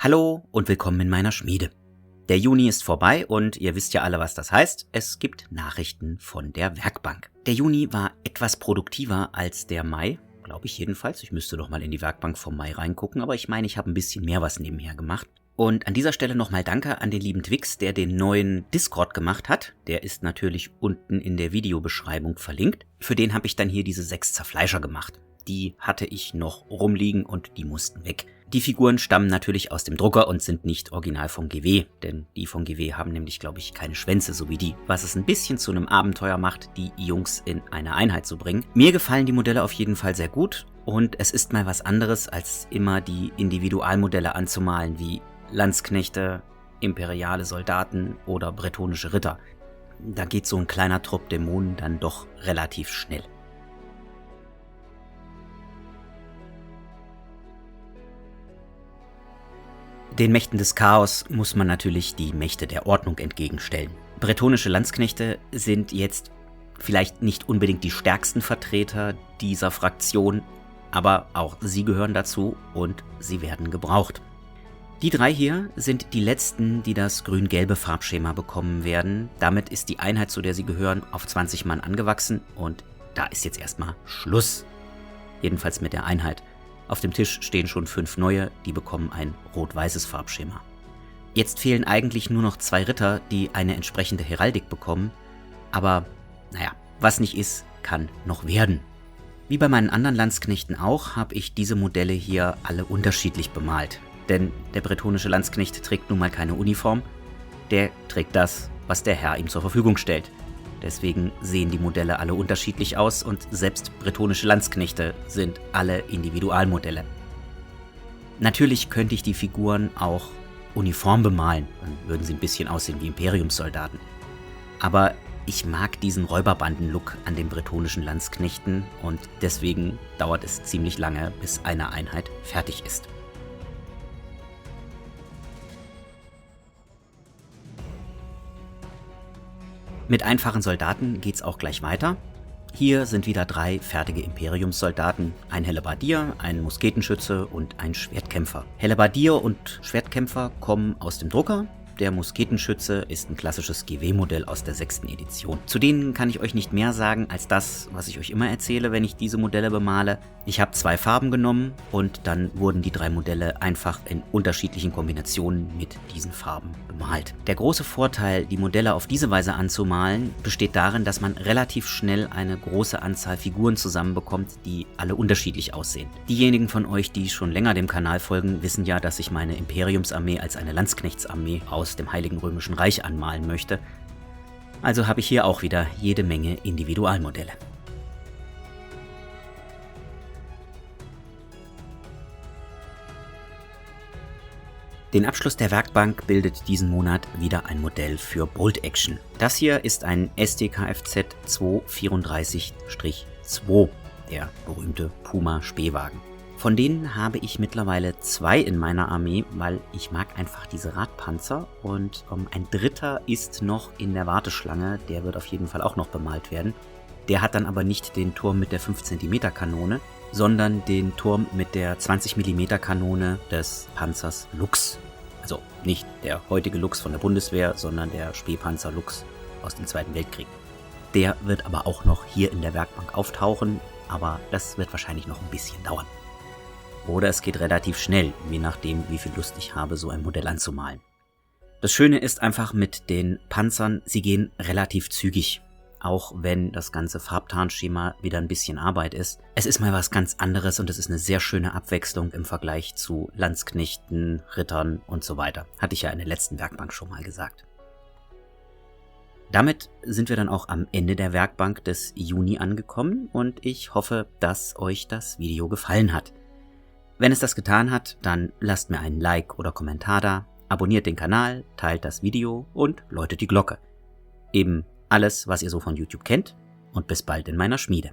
Hallo und willkommen in meiner Schmiede. Der Juni ist vorbei und ihr wisst ja alle, was das heißt. Es gibt Nachrichten von der Werkbank. Der Juni war etwas produktiver als der Mai, glaube ich jedenfalls. Ich müsste doch mal in die Werkbank vom Mai reingucken, aber ich meine, ich habe ein bisschen mehr was nebenher gemacht. Und an dieser Stelle nochmal Danke an den lieben Twix, der den neuen Discord gemacht hat. Der ist natürlich unten in der Videobeschreibung verlinkt. Für den habe ich dann hier diese 6 Zerfleischer gemacht. Die hatte ich noch rumliegen und die mussten weg. Die Figuren stammen natürlich aus dem Drucker und sind nicht original von GW, denn die von GW haben nämlich, glaube ich, keine Schwänze, so wie die. Was es ein bisschen zu einem Abenteuer macht, die Jungs in eine Einheit zu bringen. Mir gefallen die Modelle auf jeden Fall sehr gut und es ist mal was anderes, als immer die Individualmodelle anzumalen, wie Landsknechte, imperiale Soldaten oder bretonische Ritter. Da geht so ein kleiner Trupp Dämonen dann doch relativ schnell. Den Mächten des Chaos muss man natürlich die Mächte der Ordnung entgegenstellen. Bretonische Landsknechte sind jetzt vielleicht nicht unbedingt die stärksten Vertreter dieser Fraktion, aber auch sie gehören dazu und sie werden gebraucht. Die 3 hier sind die letzten, die das grün-gelbe Farbschema bekommen werden. Damit ist die Einheit, zu der sie gehören, auf 20 Mann angewachsen und da ist jetzt erstmal Schluss. Jedenfalls mit der Einheit. Auf dem Tisch stehen schon 5 neue, die bekommen ein rot-weißes Farbschema. Jetzt fehlen eigentlich nur noch 2 Ritter, die eine entsprechende Heraldik bekommen, aber naja, was nicht ist, kann noch werden. Wie bei meinen anderen Landsknechten auch, habe ich diese Modelle hier alle unterschiedlich bemalt. Denn der bretonische Landsknecht trägt nun mal keine Uniform, der trägt das, was der Herr ihm zur Verfügung stellt. Deswegen sehen die Modelle alle unterschiedlich aus und selbst bretonische Landsknechte sind alle Individualmodelle. Natürlich könnte ich die Figuren auch uniform bemalen, dann würden sie ein bisschen aussehen wie Imperiumssoldaten. Aber ich mag diesen Räuberbanden-Look an den bretonischen Landsknechten und deswegen dauert es ziemlich lange, bis eine Einheit fertig ist. Mit einfachen Soldaten geht's auch gleich weiter. Hier sind wieder 3 fertige Imperiumssoldaten, ein Hellebardier, ein Musketenschütze und ein Schwertkämpfer. Hellebardier und Schwertkämpfer kommen aus dem Drucker. Der Musketenschütze ist ein klassisches GW-Modell aus der 6. Edition. Zu denen kann ich euch nicht mehr sagen als das, was ich euch immer erzähle, wenn ich diese Modelle bemale. Ich habe 2 Farben genommen und dann wurden die 3 Modelle einfach in unterschiedlichen Kombinationen mit diesen Farben bemalt. Der große Vorteil, die Modelle auf diese Weise anzumalen, besteht darin, dass man relativ schnell eine große Anzahl Figuren zusammenbekommt, die alle unterschiedlich aussehen. Diejenigen von euch, die schon länger dem Kanal folgen, wissen ja, dass ich meine Imperiumsarmee als eine Landsknechtsarmee aus dem Heiligen Römischen Reich anmalen möchte. Also habe ich hier auch wieder jede Menge Individualmodelle. Den Abschluss der Werkbank bildet diesen Monat wieder ein Modell für Bolt Action. Das hier ist ein STKFZ 234-2, der berühmte Puma Spähwagen. Von denen habe ich mittlerweile 2 in meiner Armee, weil ich mag einfach diese Radpanzer und ein 3. ist noch in der Warteschlange, der wird auf jeden Fall auch noch bemalt werden. Der hat dann aber nicht den Turm mit der 5 cm Kanone, sondern den Turm mit der 20 mm Kanone des Panzers Lux. Also nicht der heutige Lux von der Bundeswehr, sondern der Spähpanzer Lux aus dem Zweiten Weltkrieg. Der wird aber auch noch hier in der Werkbank auftauchen, aber das wird wahrscheinlich noch ein bisschen dauern. Oder es geht relativ schnell, je nachdem, wie viel Lust ich habe, so ein Modell anzumalen. Das Schöne ist einfach mit den Panzern, sie gehen relativ zügig. Auch wenn das ganze Farbtarnschema wieder ein bisschen Arbeit ist. Es ist mal was ganz anderes und es ist eine sehr schöne Abwechslung im Vergleich zu Landsknechten, Rittern und so weiter. Hatte ich ja in der letzten Werkbank schon mal gesagt. Damit sind wir dann auch am Ende der Werkbank des Juni angekommen und ich hoffe, dass euch das Video gefallen hat. Wenn es das getan hat, dann lasst mir einen Like oder Kommentar da, abonniert den Kanal, teilt das Video und läutet die Glocke. Eben alles, was ihr so von YouTube kennt und bis bald in meiner Schmiede.